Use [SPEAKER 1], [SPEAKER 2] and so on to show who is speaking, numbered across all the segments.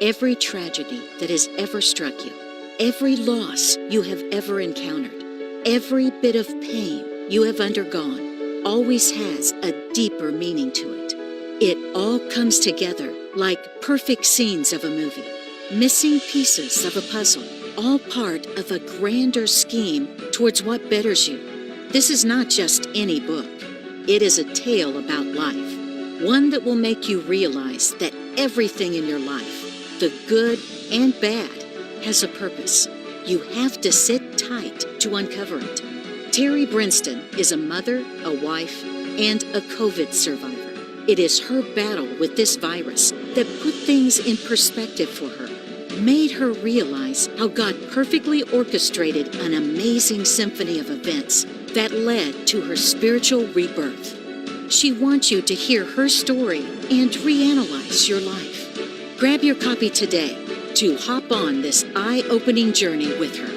[SPEAKER 1] Every tragedy that has ever struck you, every loss you have ever encountered, every bit of pain you have undergone always has a deeper meaning to it. It all comes together like perfect scenes of a movie, missing pieces of a puzzle, all part of a grander scheme towards what betters you. This is not just any book. It is a tale about life, one that will make you realize that everything in your life, the good and bad, has a purpose. You have to sit tight to uncover it. Terry Brinston is a mother, a wife, and a COVID survivor. It is her battle with this virus that put things in perspective for her, made her realize how God perfectly orchestrated an amazing symphony of events that led to her spiritual rebirth. She wants you to hear her story and reanalyze your life. Grab your copy today to hop on this eye-opening journey with her.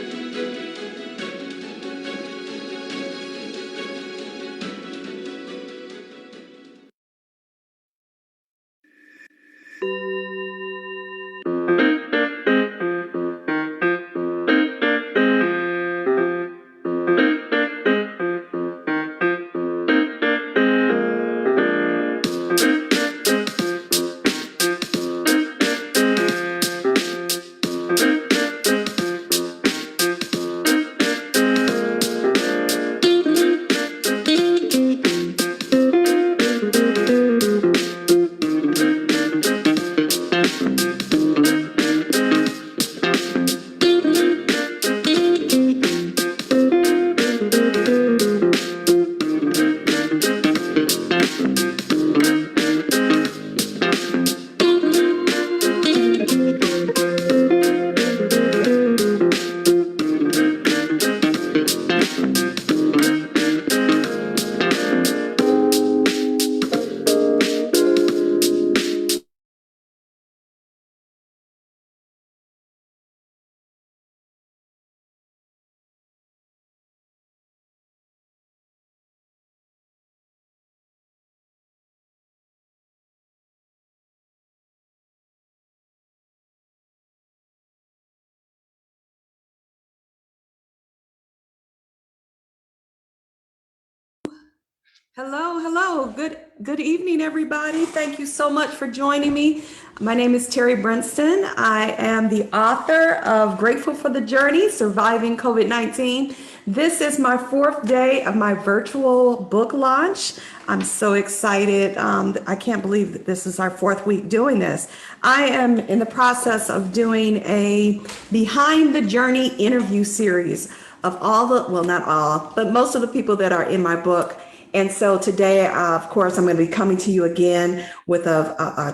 [SPEAKER 2] Hello, hello. Good evening, everybody. Thank you so much for joining me. My name is Terry Brinston. I am the author of Grateful for the Journey, Surviving COVID-19. This is my fourth day of my virtual book launch. I'm so excited. I can't believe that this is our fourth week doing this. I am in the process of doing a Behind the Journey interview series of all the, well, not all, but most of the people that are in my book. And so today, of course, I'm going to be coming to you again with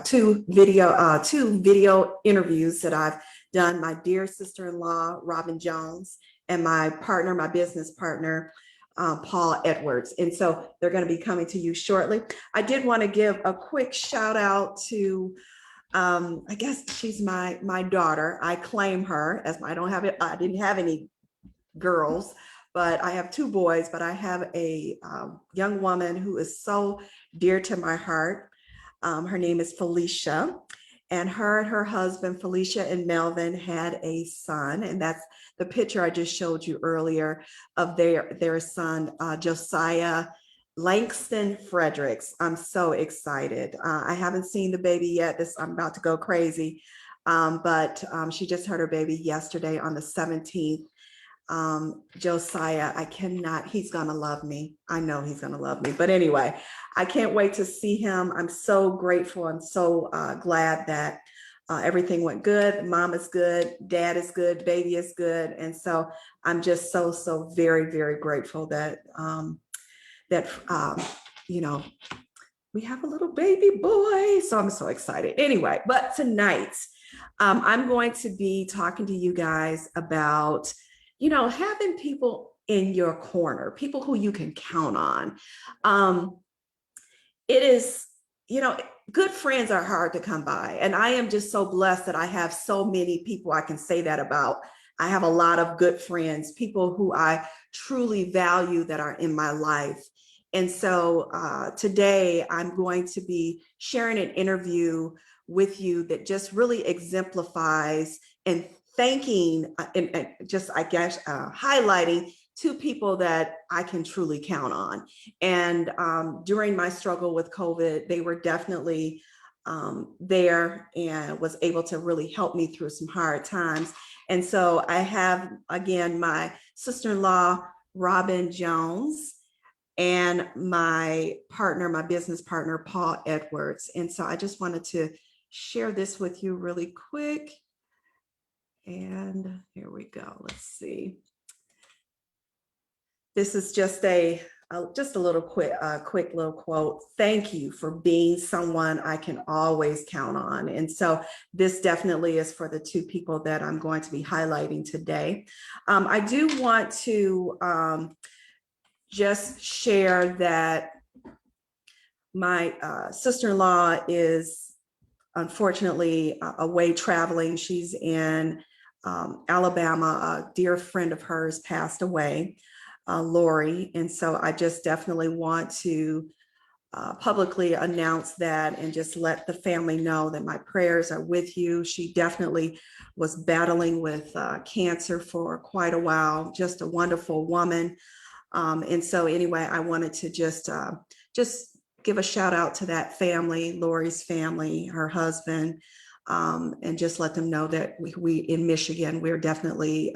[SPEAKER 2] two video interviews that I've done. My dear sister-in-law, Robin Jones, and my partner, my business partner, Paul Edwards. And so they're going to be coming to you shortly. I did want to give a quick shout out to, I guess she's my daughter. I claim her as my, I didn't have any girls, but I have two boys, but I have a young woman who is so dear to my heart. Her name is Felicia, and her husband, Felicia and Melvin, had a son, and that's the picture I just showed you earlier of their son, Josiah Langston Fredericks. I'm so excited. I haven't seen the baby yet. I'm about to go crazy, but she just had her baby yesterday on the 17th. Josiah, he's gonna love me. I know he's gonna love me. But anyway, I can't wait to see him. I'm so grateful. I'm so glad that everything went good. Mom is good, dad is good, baby is good. And so I'm just so very, very grateful that, you know, we have a little baby boy. So I'm so excited. Anyway, but tonight, I'm going to be talking to you guys about having people in your corner, people who you can count on. It is, good friends are hard to come by. And I am just so blessed that I have so many people I can say that about. I have a lot of good friends, people who I truly value that are in my life. And so today I'm going to be sharing an interview with you that just really exemplifies and thanking and just, I guess, highlighting two people that I can truly count on. And during my struggle with COVID, they were definitely there and was able to really help me through some hard times. And so I have, again, my sister-in-law, Robin Jones, and my partner, my business partner, Paul Edwards. And so I just wanted to share this with you really quick. And here we go. Let's see. This is just a little quick little quote. Thank you for being someone I can always count on. And so this definitely is for the two people that I'm going to be highlighting today. I do want to just share that my sister-in-law is unfortunately away traveling. She's in Alabama. A dear friend of hers passed away, Lori. And so I just definitely want to publicly announce that and just let the family know that my prayers are with you. She definitely was battling with cancer for quite a while, just a wonderful woman. And so anyway, I wanted to just give a shout out to that family, Lori's family, her husband, and just let them know that we in Michigan, we're definitely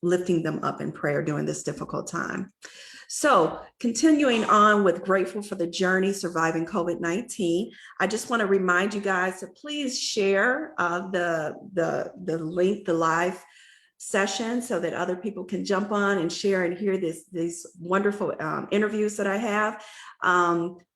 [SPEAKER 2] lifting them up in prayer during this difficult time. So continuing on with Grateful for the Journey, Surviving COVID-19, I just want to remind you guys to please share the link, the live session, so that other people can jump on and share and hear these wonderful interviews that I have.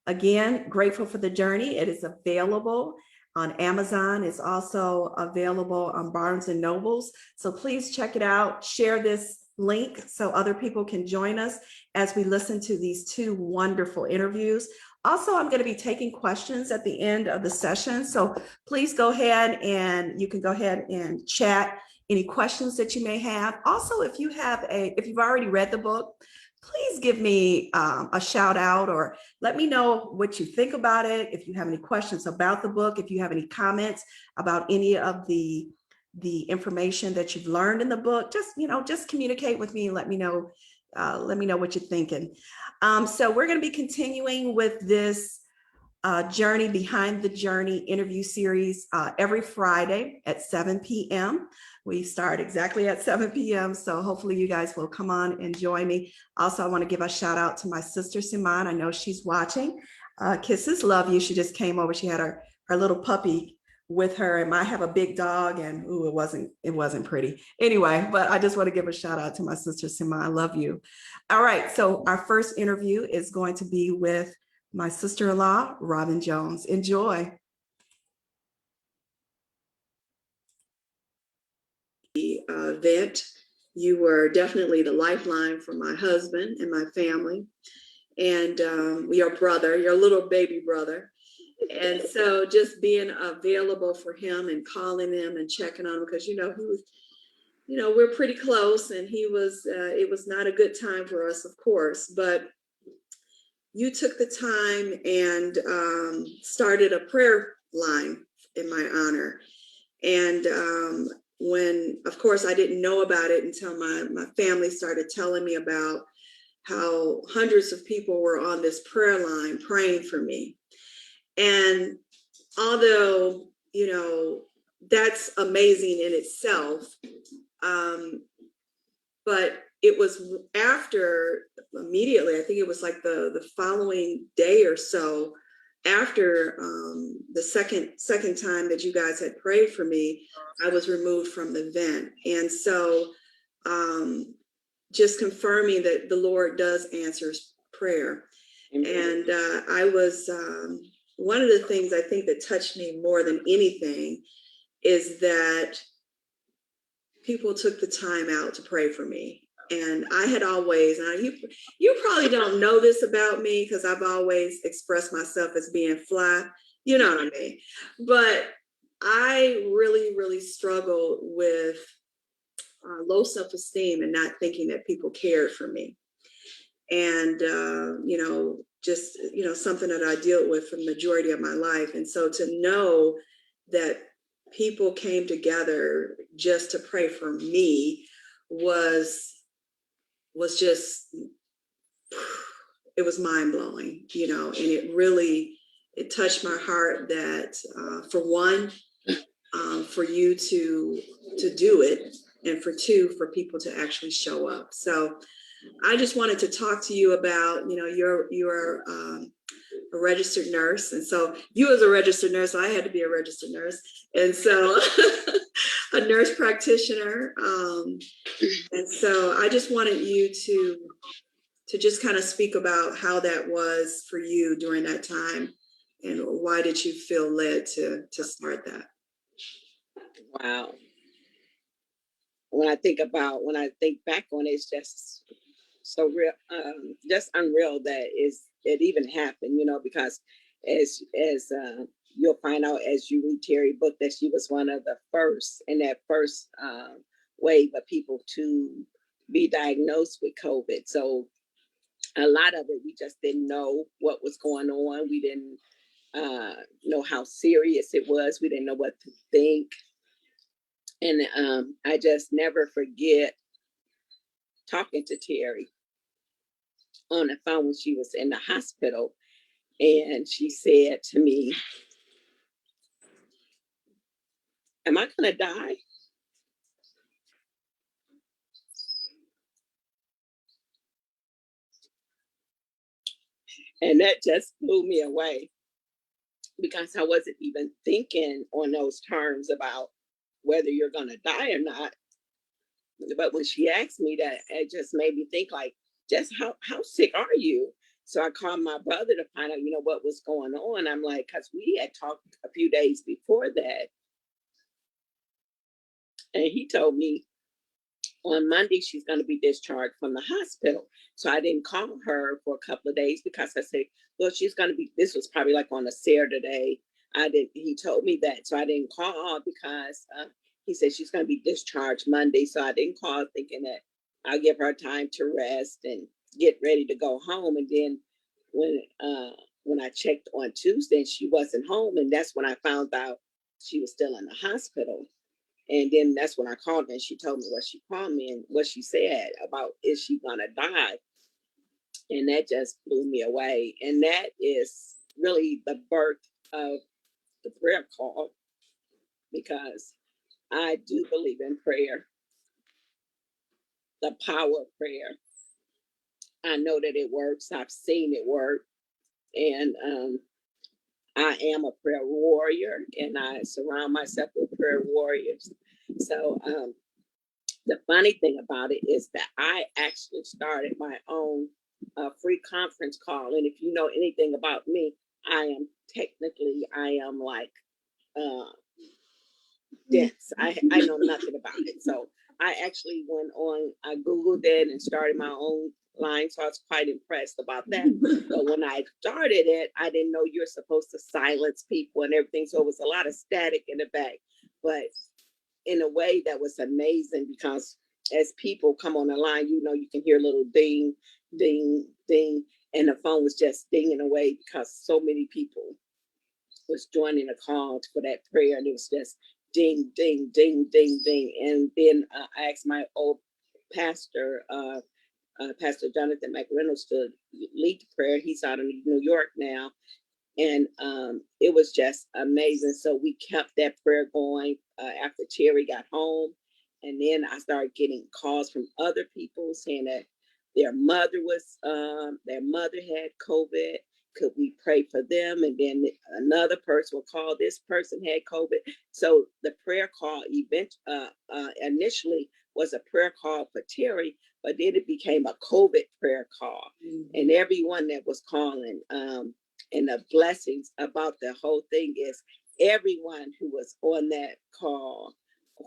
[SPEAKER 2] Again, Grateful for the Journey. It is available on Amazon. It's also available on Barnes and Nobles. So please check it out. Share this link so other people can join us as we listen to these two wonderful interviews. Also, I'm going to be taking questions at the end of the session. So please go ahead and you can go ahead and chat any questions that you may have. Also, if you've already read the book, please give me a shout out or let me know what you think about it. If you have any questions about the book, if you have any comments about any of the information that you've learned in the book, just communicate with me and let me know what you're thinking. So we're going to be continuing with this Journey Behind the Journey interview series every Friday at 7 p.m. We start exactly at 7 p.m. So hopefully you guys will come on and join me. Also, I want to give a shout out to my sister, Simone. I know she's watching. Kisses, love you. She just came over. She had her little puppy with her, and I have a big dog, and ooh, it wasn't pretty. Anyway, but I just want to give a shout out to my sister, Simone. I love you. All right. So our first interview is going to be with my sister-in-law, Robin Jones. Enjoy. Vet, you were definitely the lifeline for my husband and my family. And your brother, your little baby brother. And so just being available for him and calling him and checking on him, because, he was, we're pretty close, and it was not a good time for us, of course, but you took the time and started a prayer line in my honor. And when, of course, I didn't know about it until my family started telling me about how hundreds of people were on this prayer line praying for me. And although, that's amazing in itself, but it was immediately, I think it was like the following day or so after the second time that you guys had prayed for me, I was removed from the vent. And so just confirming that the Lord does answer prayer. And I was, one of the things I think that touched me more than anything is that people took the time out to pray for me. And I had always, you probably don't know this about me because I've always expressed myself as being fly, you know what I mean? But I really, really struggled with low self-esteem and not thinking that people cared for me. And, just, something that I dealt with for the majority of my life. And so to know that people came together just to pray for me was just, it was mind blowing, you know, and it touched my heart that for one, for you to do it, and for two, for people to actually show up. So I just wanted to talk to you about, you know, you're a registered nurse, and so you as a registered nurse, I had to be a registered nurse, and so a nurse practitioner, and so I just wanted you to just kind of speak about how that was for you during that time, and why did you feel led to start that?
[SPEAKER 3] Wow. When I think back on it, it's just so real, just unreal that it even happened, you know, because as you'll find out as you read Terry's book that she was one of the first in that first wave of people to be diagnosed with COVID. So a lot of it, we just didn't know what was going on. We didn't know how serious it was. We didn't know what to think. And I just never forget talking to Terry on the phone when she was in the hospital. And she said to me, "Am I going to die?" And that just blew me away because I wasn't even thinking on those terms about whether you're going to die or not. But when she asked me that, it just made me think like, just how sick are you? So I called my brother to find out, you know, what was going on. I'm like, because we had talked a few days before that. And he told me on Monday she's going to be discharged from the hospital. So I didn't call her for a couple of days because I said, well, she's going to be, this was probably like on a Saturday. He told me that. So I didn't call because he said she's going to be discharged Monday. So I didn't call thinking that I'll give her time to rest and get ready to go home. And then when I checked on Tuesday, she wasn't home. And that's when I found out she was still in the hospital. And then that's when I called her and she told me what she called me and what she said about, is she gonna die? And that just blew me away. And that is really the birth of the prayer call, because I do believe in prayer, the power of prayer. I know that it works. I've seen it work. And I am a prayer warrior and I surround myself with prayer warriors. So the funny thing about it is that I actually started my own free conference call. And if you know anything about me, I am like dense. I know nothing about it. So I actually went on, I Googled it and started my own line. So I was quite impressed about that. But when I started it, I didn't know you're supposed to silence people and everything. So it was a lot of static in the back. But in a way that was amazing, because as people come on the line, you know, you can hear a little ding, ding, ding, and the phone was just dinging away because so many people was joining the call for that prayer, and it was just ding, ding, ding, ding, ding. And then I asked my old pastor, Pastor Jonathan McReynolds, to lead the prayer. He's out in New York now. And it was just amazing. So we kept that prayer going after Terry got home. And then I started getting calls from other people saying that their mother had COVID. Could we pray for them? And then another person will call, this person had COVID. So the prayer call initially was a prayer call for Terry, but then it became a COVID prayer call. Mm-hmm. And everyone that was calling, and the blessings about the whole thing is everyone who was on that call,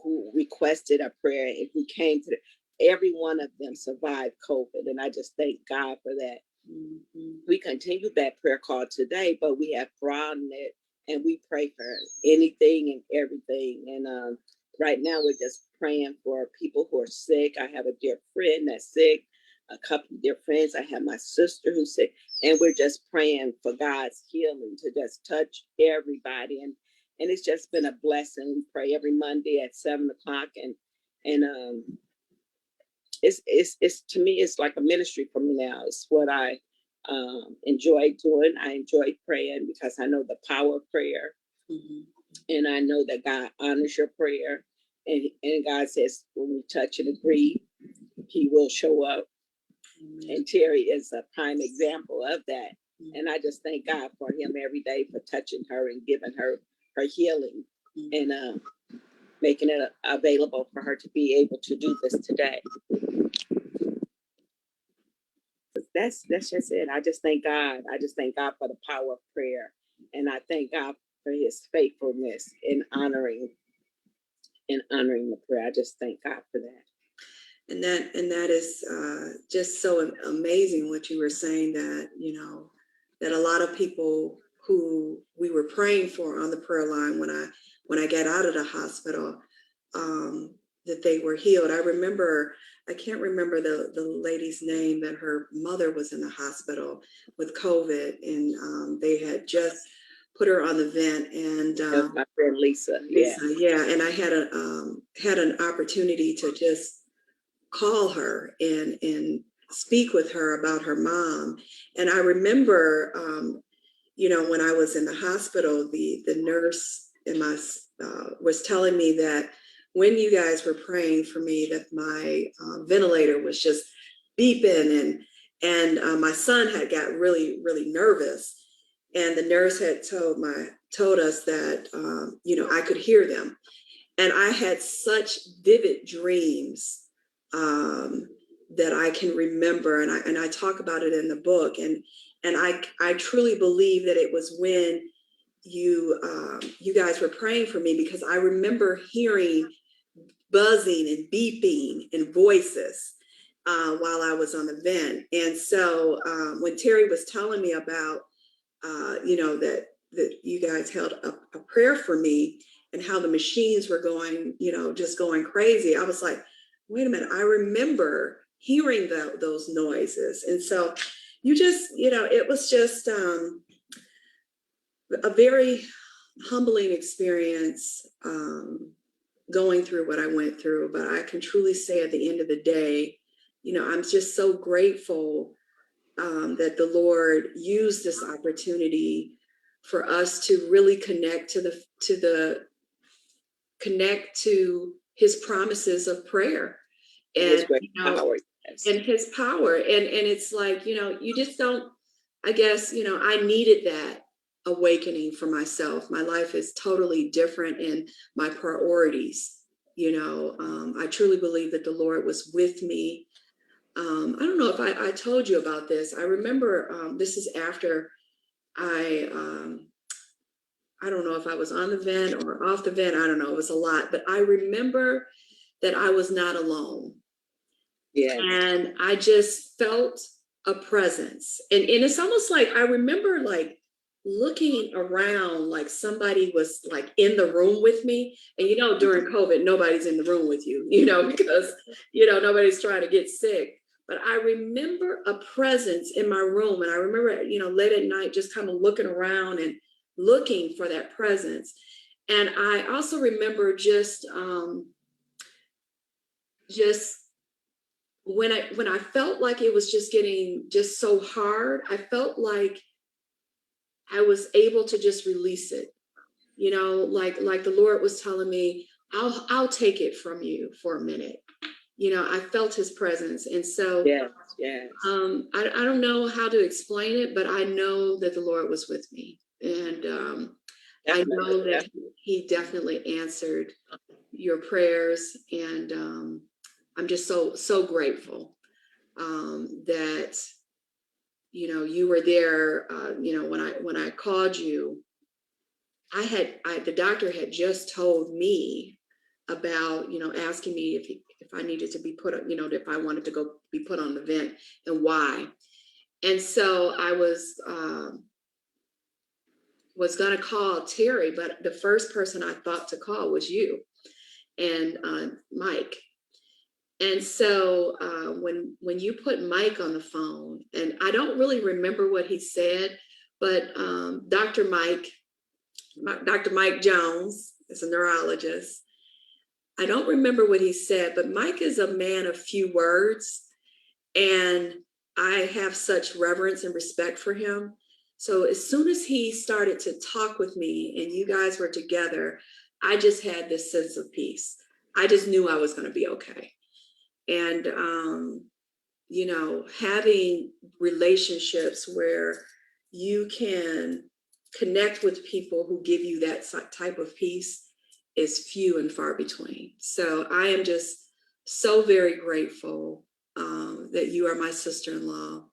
[SPEAKER 3] who requested a prayer and who came to every one of them survived COVID. And I just thank God for that. Mm-hmm. We continued that prayer call today, but we have broadened it and we pray for anything and everything. And right now we're just praying for people who are sick. I have a dear friend that's sick, a couple of dear friends. I have my sister who's sick, and we're just praying for God's healing to just touch everybody. and it's just been a blessing. We pray every Monday at 7 o'clock, and it's to me, it's like a ministry for me now. It's what I enjoy doing. I enjoy praying because I know the power of prayer, and I know that God honors your prayer, and God says when we touch and agree, He will show up. And Terry is a prime example of that. And I just thank God for him every day for touching her and giving her healing, and making it available for her to be able to do this today. That's just it. I just thank God. I just thank God for the power of prayer, and I thank God for His faithfulness in honoring the prayer. I just thank God for that.
[SPEAKER 2] And that is just so amazing what you were saying, that, that a lot of people who we were praying for on the prayer line when I got out of the hospital, that they were healed. I can't remember the lady's name, that her mother was in the hospital with COVID, and they had just put her on the vent, and
[SPEAKER 3] my friend Lisa.
[SPEAKER 2] Yeah, and I had an opportunity to just call her and speak with her about her mom. And I remember, when I was in the hospital, the nurse in my was telling me that when you guys were praying for me, that my ventilator was just beeping, and my son had got really, really nervous. And the nurse had told us that, I could hear them. And I had such vivid dreams that I can remember, and I talk about it in the book, and I truly believe that it was when you guys were praying for me, because I remember hearing buzzing and beeping and voices while I was on the vent. And so when Terry was telling me about that you guys held a prayer for me, and how the machines were going, just going crazy, I was like, wait a minute, I remember hearing those noises. And so you just, it was just a very humbling experience going through what I went through. But I can truly say at the end of the day, I'm just so grateful that the Lord used this opportunity for us to really connect connect to His promises of prayer, and
[SPEAKER 3] His great power. Yes.
[SPEAKER 2] And His power. And it's like, you just don't, I guess, I needed that awakening for myself. My life is totally different in my priorities. I truly believe that the Lord was with me. I don't know if I told you about this. I remember this is after I don't know if I was on the vent or off the vent. I don't know. It was a lot, but I remember that I was not alone.
[SPEAKER 3] Yeah.
[SPEAKER 2] And I just felt a presence. And it's almost like I remember like looking around, like somebody was like in the room with me. And during COVID, nobody's in the room with you, because nobody's trying to get sick. But I remember a presence in my room. And I remember, late at night, just kind of looking around and looking for that presence. And I also remember just when I felt like it was just getting just so hard, I felt like I was able to just release it. Like the Lord was telling me, I'll take it from you for a minute. I felt His presence. And so
[SPEAKER 3] yes.
[SPEAKER 2] I don't know how to explain it, but I know that the Lord was with me. And I know that He definitely answered your prayers. And I'm just so grateful that you were there. When I called you, the doctor had just told me about asking me if I needed to be put, if I wanted to go be put on the vent and why. And so I was going to call Terry, but the first person I thought to call was you and Mike. And so when you put Mike on the phone, and I don't really remember what he said, but Dr. Mike Dr. Mike Jones is a neurologist. I don't remember what he said, but Mike is a man of few words, and I have such reverence and respect for him. So as soon as he started to talk with me and you guys were together, I just had this sense of peace. I just knew I was going to be okay. And, you know, having relationships where you can connect with people who give you that type of peace is few and far between. So I am just so very grateful that you are my sister-in-law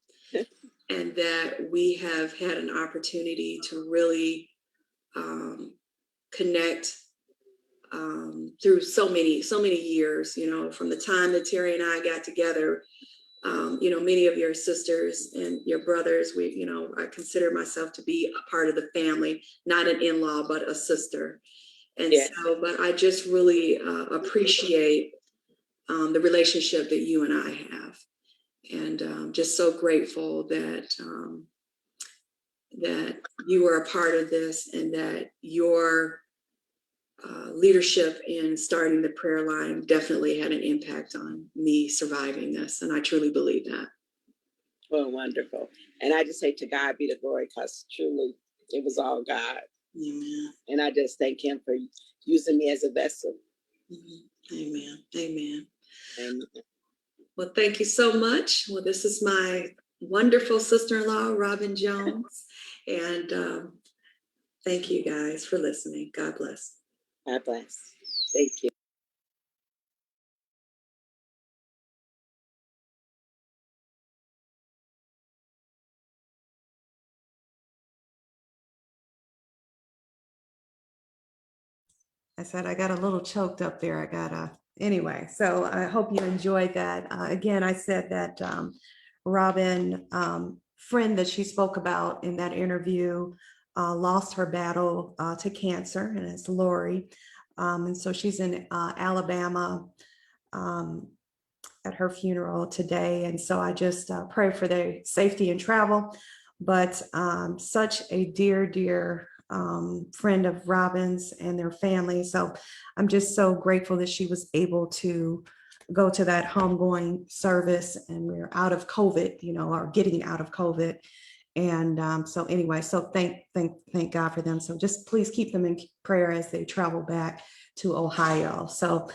[SPEAKER 2] and that we have had an opportunity to really connect through so many years, you know, from the time that Terry and I got together. You know, many of your sisters and your brothers, you know, I consider myself to be a part of the family, not an in-law, but a sister. And yes. So, but I just really appreciate the relationship that you and I have. And just so grateful that that you are a part of this and that your leadership in starting the prayer line definitely had an impact on me surviving this. And I truly believe that.
[SPEAKER 3] Well, wonderful. And I just say to God be the glory, because truly it was all God.
[SPEAKER 2] Amen.
[SPEAKER 3] And I just thank him for using me as a vessel.
[SPEAKER 2] Mm-hmm. Amen. Amen.
[SPEAKER 3] Amen.
[SPEAKER 2] Well, thank you so much. Well, this is my wonderful sister-in-law, Robin Jones. And thank you guys for listening. God bless.
[SPEAKER 3] God bless. Thank you.
[SPEAKER 2] I said I got a little choked up there. Anyway, so I hope you enjoyed that. Again, I said that Robin, friend that she spoke about in that interview, lost her battle to cancer, and it's Lori. And so she's in Alabama at her funeral today. And so I just pray for their safety and travel. But such a dear friend of Robin's and their family. So I'm just so grateful that she was able to go to that homegoing service, and we're out of COVID, you know, or getting out of COVID. And so anyway, so thank God for them. So just please keep them in prayer as they travel back to Ohio. So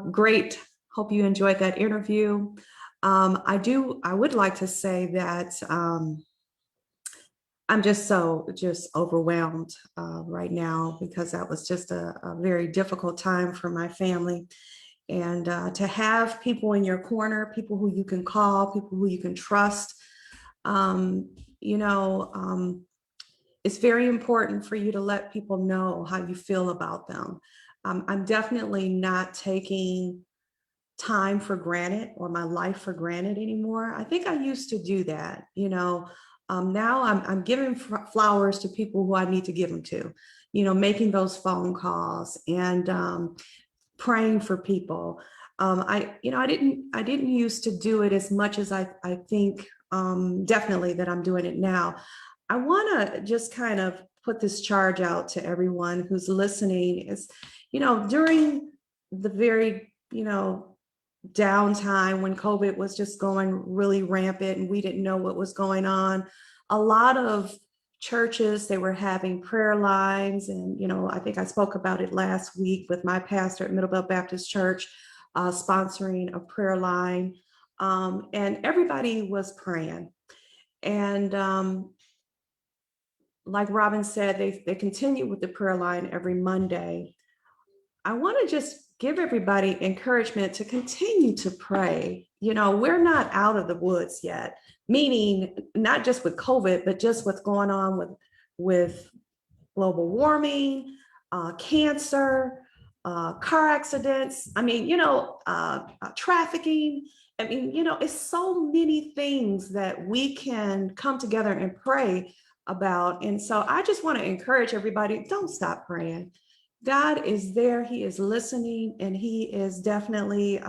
[SPEAKER 2] great. Hope you enjoyed that interview. I would like to say that I'm just overwhelmed right now, because that was just a very difficult time for my family. And to have people in your corner, people who you can call, people who you can trust, you know, it's very important for you to let people know how you feel about them. I'm definitely not taking time for granted or my life for granted anymore. I think I used to do that, you know. Now I'm giving flowers to people who I need to give them to, you know, making those phone calls and praying for people. I didn't used to do it as much as I think definitely that I'm doing it now. I want to just kind of put this charge out to everyone who's listening. Is, you know, during the very, you know, downtime when COVID was just going really rampant and we didn't know what was going on, a lot of churches, they were having prayer lines. And, you know, I think I spoke about it last week with my pastor at Middlebelt Baptist Church, sponsoring a prayer line. And everybody was praying. And like Robin said, they continue with the prayer line every Monday. I want to just give everybody encouragement to continue to pray. You know, we're not out of the woods yet, meaning not just with COVID, but just what's going on with global warming, cancer, car accidents. I mean, you know, trafficking. I mean, you know, it's so many things that we can come together and pray about. And so I just want to encourage everybody, don't stop praying. God is there, he is listening, and he is definitely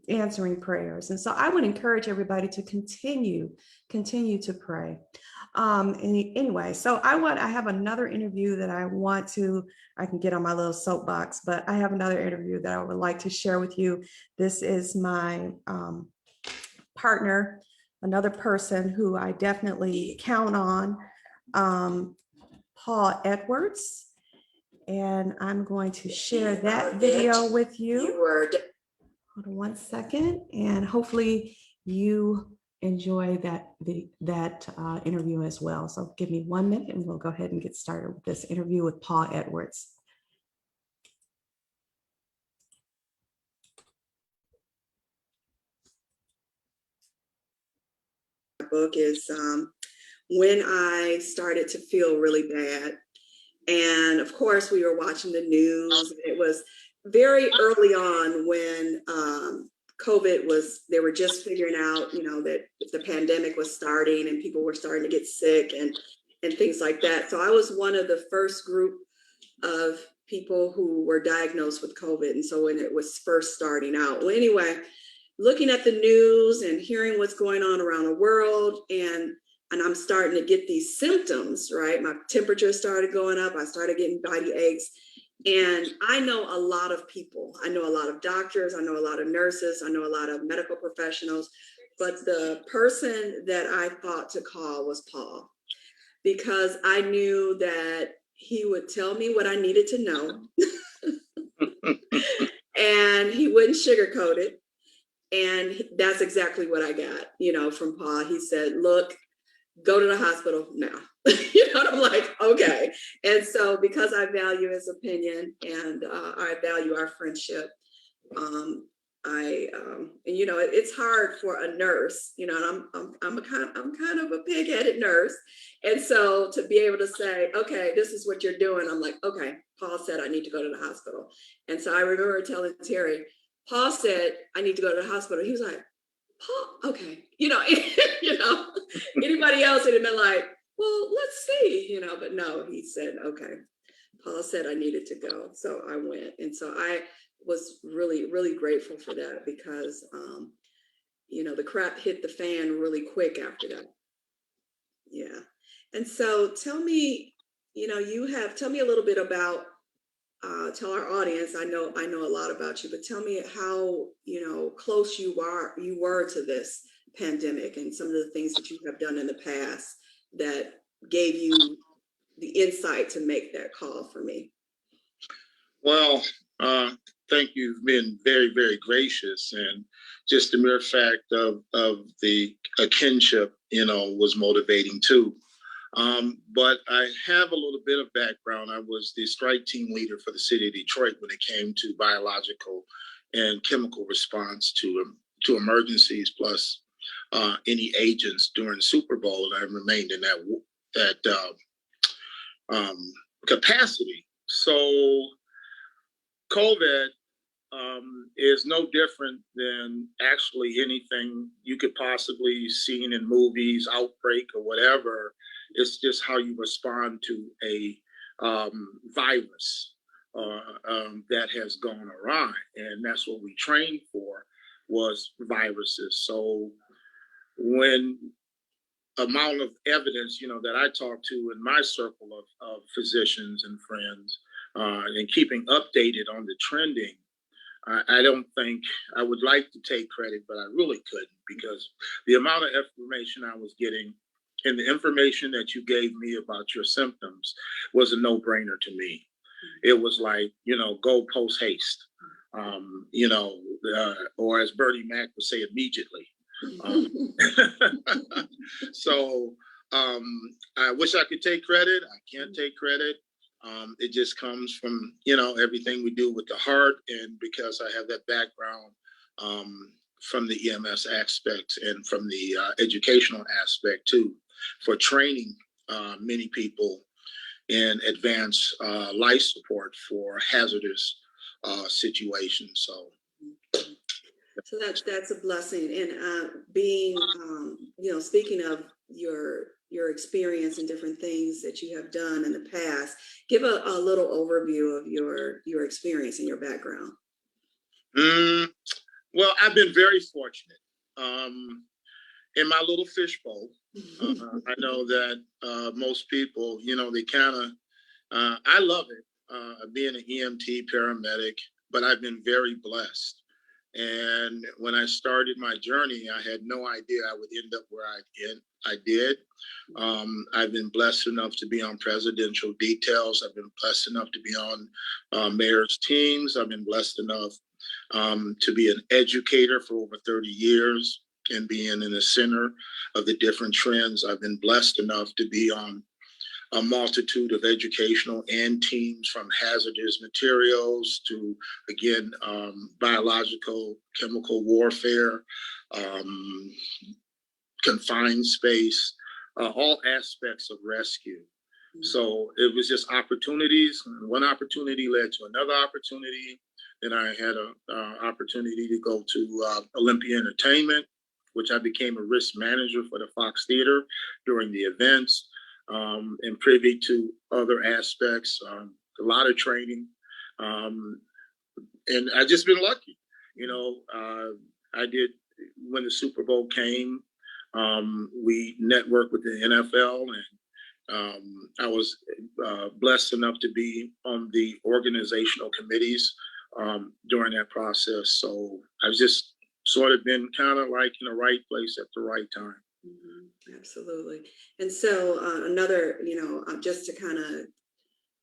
[SPEAKER 2] answering prayers. And so I would encourage everybody to continue to pray. Anyway, so I have another interview that I can get on my little soapbox, but I have another interview that I would like to share with you. This is my partner, another person who I definitely count on, Paul Edwards. And I'm going to share that video with you. Hold on one second, and hopefully you enjoy that interview as well. So give me 1 minute and we'll go ahead and get started with this interview with Paul Edwards. Book is when I started to feel really bad. And of course, we were watching the news. It was very early on when COVID they were just figuring out, that the pandemic was starting and people were starting to get sick and things like that. So I was one of the first group of people who were diagnosed with COVID. And so when it was first starting out, well, anyway, looking at the news and hearing what's going on around the world, and I'm starting to get these symptoms, right? My temperature started going up. I started getting body aches. And I know a lot of people. I know a lot of doctors. I know a lot of nurses. I know a lot of medical professionals. But the person that I thought to call was Paul, because I knew that he would tell me what I needed to know. And he wouldn't sugarcoat it. And that's exactly what I got, from Paul. He said, look, go to the hospital now. And I'm like, okay. And so because I value his opinion and I value our friendship, it's hard for a nurse, and I'm kind of a pig-headed nurse. And so to be able to say, okay, this is what you're doing. I'm like, okay, Paul said I need to go to the hospital. And so I remember telling Terry, Paul said I need to go to the hospital. He was like, Paul, okay. Anybody else would have been like, well, let's see, but no, he said, okay. Paul said I needed to go. So I went. And so I was really, really grateful for that because, the crap hit the fan really quick after that. Yeah. And so tell me, tell me a little bit about, tell our audience, I know a lot about you, but tell me how, close you were to this pandemic and some of the things that you have done in the past that gave you the insight to make that call for me.
[SPEAKER 4] Well, thank you for being very, very gracious. And just the mere fact of the kinship, was motivating too. But I have a little bit of background. I was the strike team leader for the city of Detroit when it came to biological and chemical response to emergencies, plus any agents during the Super Bowl. And I remained in that capacity. So COVID is no different than actually anything you could possibly seen in movies, outbreak or whatever. It's just how you respond to a virus that has gone awry. And that's what we trained for, was viruses. So when amount of evidence, that I talk to in my circle of physicians and friends, and keeping updated on the trending, I don't think I would like to take credit, but I really couldn't, because the amount of information I was getting and the information that you gave me about your symptoms was a no-brainer to me. It was like, go post haste, or as Bernie Mac would say, immediately. So I wish I could take credit. I can't take credit. It just comes from, everything we do with the heart. And because I have that background from the EMS aspect and from the educational aspect too, for training many people in advanced life support for hazardous situations.
[SPEAKER 2] So that's a blessing. And being, speaking of your experience and different things that you have done in the past, give a little overview of your experience and your background.
[SPEAKER 4] Well, I've been very fortunate. In my little fishbowl I know that most people, they kind of, I love it, being an EMT paramedic, but I've been very blessed. And when I started my journey, I had no idea I would end up where I did. I've been blessed enough to be on presidential details. I've been blessed enough to be on mayor's teams. I've been blessed enough to be an educator for over 30 years and being in the center of the different trends. I've been blessed enough to be on a multitude of educational and teams, from hazardous materials to, again, biological, chemical warfare, um, confined space, all aspects of rescue. So it was just opportunities. One opportunity led to another opportunity. Then I had an opportunity to go to Olympia Entertainment, which I became a risk manager for the Fox Theater during the events, and privy to other aspects, a lot of training. And I just been lucky. I did, when the Super Bowl came, we networked with the NFL, and I was blessed enough to be on the organizational committees during that process. So I've just sort of been kind of like in the right place at the right time.
[SPEAKER 2] Absolutely. And so another, just to kind of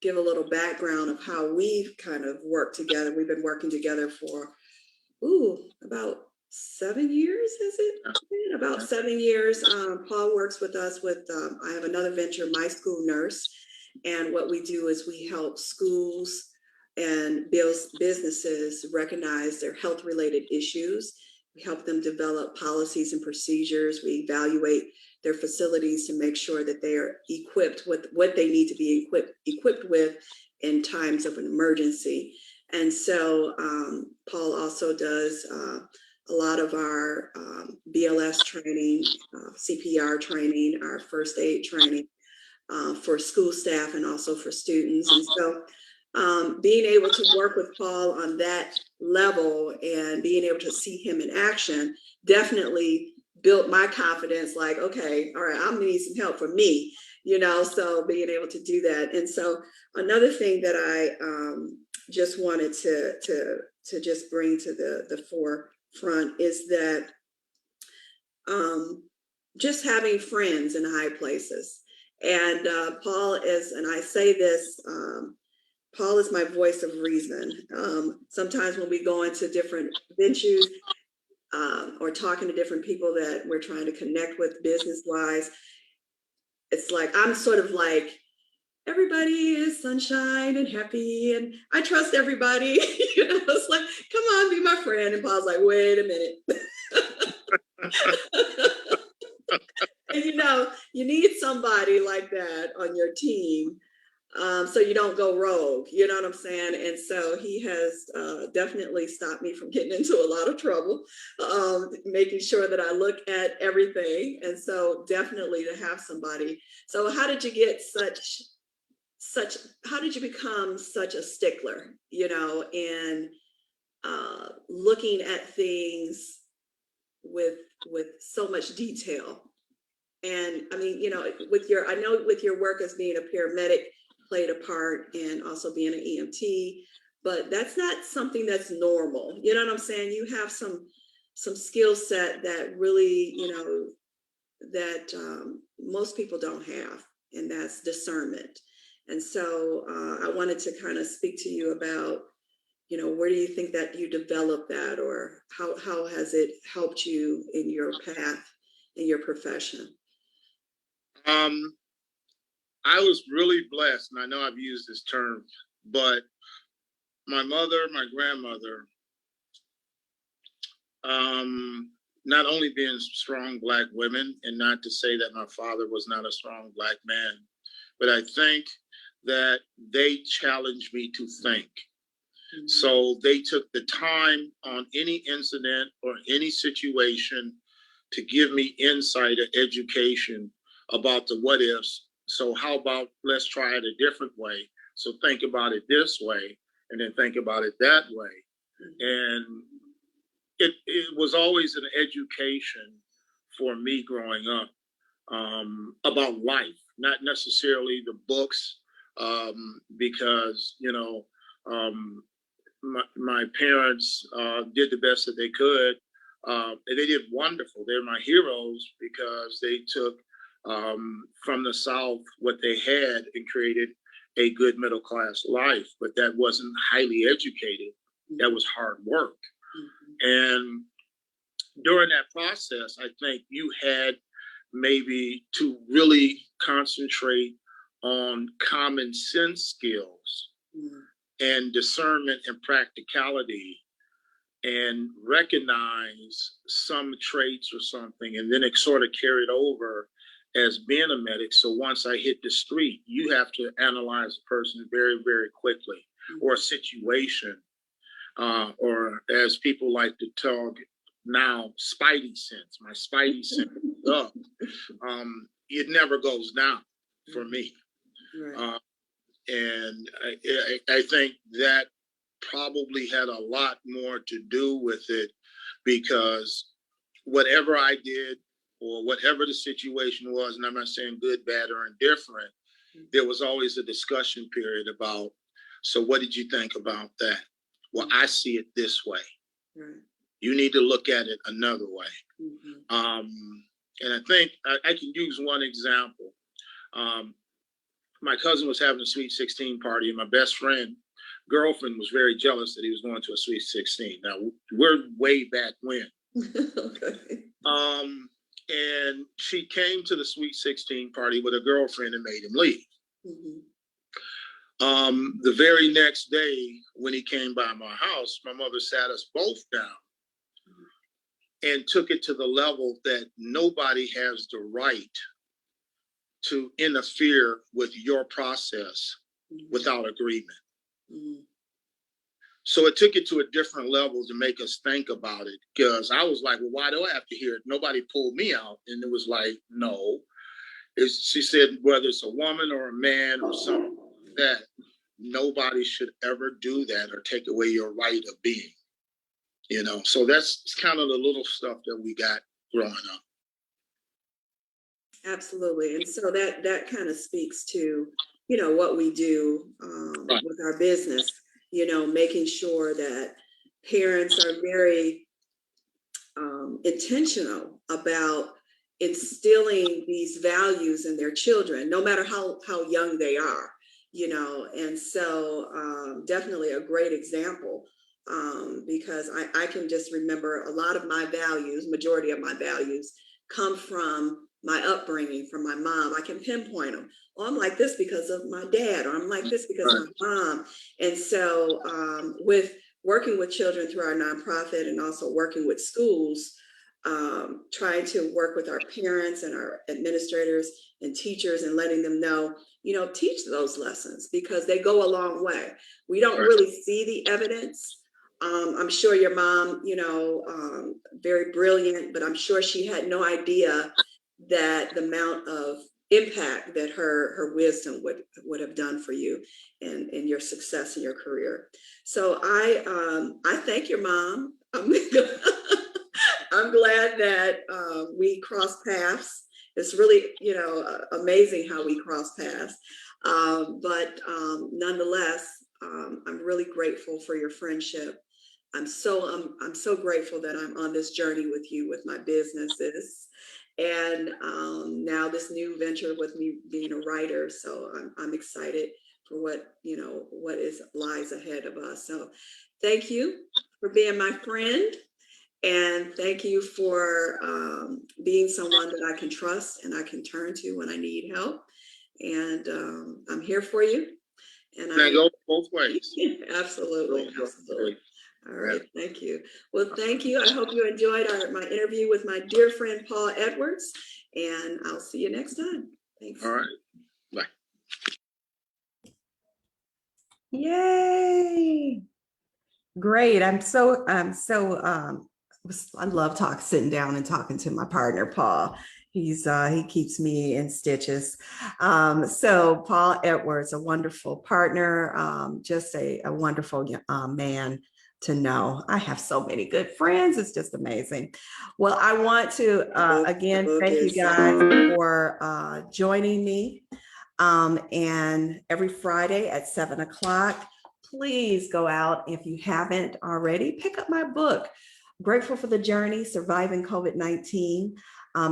[SPEAKER 2] give a little background of how we've kind of worked together. We've been working together for, about 7 years, is it? About 7 years. Paul works with us with, I have another venture, My School Nurse. And what we do is we help schools and businesses recognize their health-related issues. We help them develop policies and procedures. We evaluate their facilities to make sure that they are equipped with what they need to be equipped with in times of an emergency. And so Paul also does a lot of our BLS training, CPR training, our first aid training for school staff and also for students. And so being able to work with Paul on that level and being able to see him in action definitely built my confidence, like, okay, all right, I'm gonna need some help from me, so being able to do that. And so another thing that I just wanted to just bring to the forefront is that just having friends in high places. And Paul is, and I say this, Paul is my voice of reason. Sometimes when we go into different venues or talking to different people that we're trying to connect with business-wise, it's like, I'm sort of like, everybody is sunshine and happy, and I trust everybody. It's like, come on, be my friend. And Paul's like, wait a minute. And you need somebody like that on your team, so you don't go rogue, you know what I'm saying? And so he has definitely stopped me from getting into a lot of trouble, making sure that I look at everything. And so definitely to have somebody. So how did you get how did you become such a stickler, in looking at things with so much detail? And I mean, I know with your work as being a paramedic played a part, and also being an EMT, but that's not something that's normal. You know what I'm saying? You have some skill set that really, that most people don't have, and that's discernment. And so I wanted to kind of speak to you about, where do you think that you developed that, or how has it helped you in your path, in your profession?
[SPEAKER 4] I was really blessed, and I know I've used this term, but my mother, my grandmother, not only being strong Black women, and not to say that my father was not a strong Black man, but I think that they challenged me to think. Mm-hmm. So they took the time on any incident or any situation to give me insight or education about the what ifs. So how about let's try it a different way? So think about it this way, and then think about it that way. And it was always an education for me growing up. about life, not necessarily the books, because, my parents did the best that they could. And they did wonderful. They're my heroes because they took from the South what they had and created a good middle class life. But that wasn't highly educated. That was hard work. And during that process, I think you had maybe to really concentrate on common sense skills and discernment and practicality, and recognize some traits or something, and then it sort of carried over as being a medic. So once I hit the street, you have to analyze a person very, very quickly, or a situation, or as people like to talk now, spidey sense. My spidey sense is up. It never goes down for me.
[SPEAKER 2] Right.
[SPEAKER 4] And I think that probably had a lot more to do with it, because whatever I did or whatever the situation was, and I'm not saying good, bad, or indifferent, there was always a discussion period about, so what did you think about that? Well, I see it this way.
[SPEAKER 2] Right.
[SPEAKER 4] You need to look at it another way. And I think I can use one example. My cousin was having a Sweet 16 party, and my best friend girlfriend was very jealous that he was going to a Sweet 16. Now, we're way back when.
[SPEAKER 2] Okay.
[SPEAKER 4] And she came to the Sweet 16 party with a girlfriend and made him leave. The very next day, when he came by my house, my mother sat us both down and took it to the level that nobody has the right to interfere with your process without agreement. So it took it to a different level to make us think about it, because I was like, well, why do I have to hear it? Nobody pulled me out. And it was like, no. She said, whether it's a woman or a man or something like that, nobody should ever do that or take away your right of being. So that's kind of the little stuff that we got growing up.
[SPEAKER 2] Absolutely. And so that kind of speaks to, what we do
[SPEAKER 4] Right.
[SPEAKER 2] with our business, making sure that parents are very intentional about instilling these values in their children, no matter how young they are, and so definitely a great example, because I can just remember a lot of my values, majority of my values come from my upbringing, from my mom. I can pinpoint them. Oh, I'm like this because of my dad, or I'm like this because of my mom. And so with working with children through our nonprofit, and also working with schools, trying to work with our parents and our administrators and teachers, and letting them know, teach those lessons, because they go a long way. We don't really see the evidence. I'm sure your mom, very brilliant, but I'm sure she had no idea that the amount of impact that her wisdom would have done for you and your success in your career. So I thank your mom. I'm glad that we crossed paths. It's really, amazing how we cross paths. But nonetheless, I'm really grateful for your friendship. I'm so grateful that I'm on this journey with you with my businesses, and now this new venture with me being a writer. So I'm excited for what lies ahead of us. So thank you for being my friend, and thank you for being someone that I can trust and I can turn to when I need help. And I'm here for you. And I
[SPEAKER 4] go both ways.
[SPEAKER 2] Absolutely. All right, thank you. Well, thank you. I hope you enjoyed my interview with my dear friend, Paul Edwards, and I'll see you next time. Thanks.
[SPEAKER 4] All right. Bye.
[SPEAKER 2] Yay. Great. I love sitting down and talking to my partner, Paul. He keeps me in stitches. So Paul Edwards, a wonderful partner, just a wonderful man to know. I have so many good friends. It's just amazing. Well, I want to again thank you guys for joining me. And every Friday at 7 o'clock, please go out, if you haven't already, pick up my book, Grateful for the Journey, Surviving COVID-19.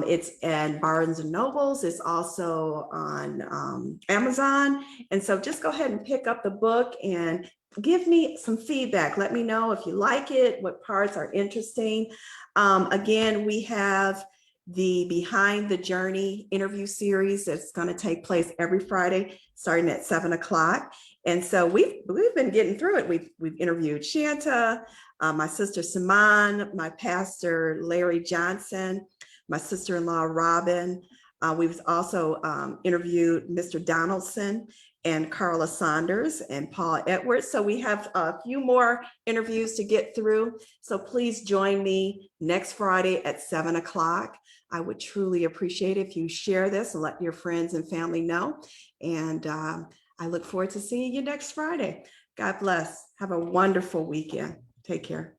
[SPEAKER 2] It's at Barnes and Nobles. It's also on Amazon. And so just go ahead and pick up the book and give me some feedback. Let me know if you like it, what parts are interesting. Again, we have the Behind the Journey interview series that's going to take place every Friday starting at 7 o'clock. And so we've been getting through it. We've interviewed Shanta, my sister Saman, my pastor Larry Johnson, my sister-in-law Robin. We've also interviewed Mr. Donaldson and Carla Saunders and Paul Edwards. So we have a few more interviews to get through. So please join me next Friday at 7 o'clock. I would truly appreciate it if you share this and let your friends and family know. And I look forward to seeing you next Friday. God bless. Have a wonderful weekend. Take care.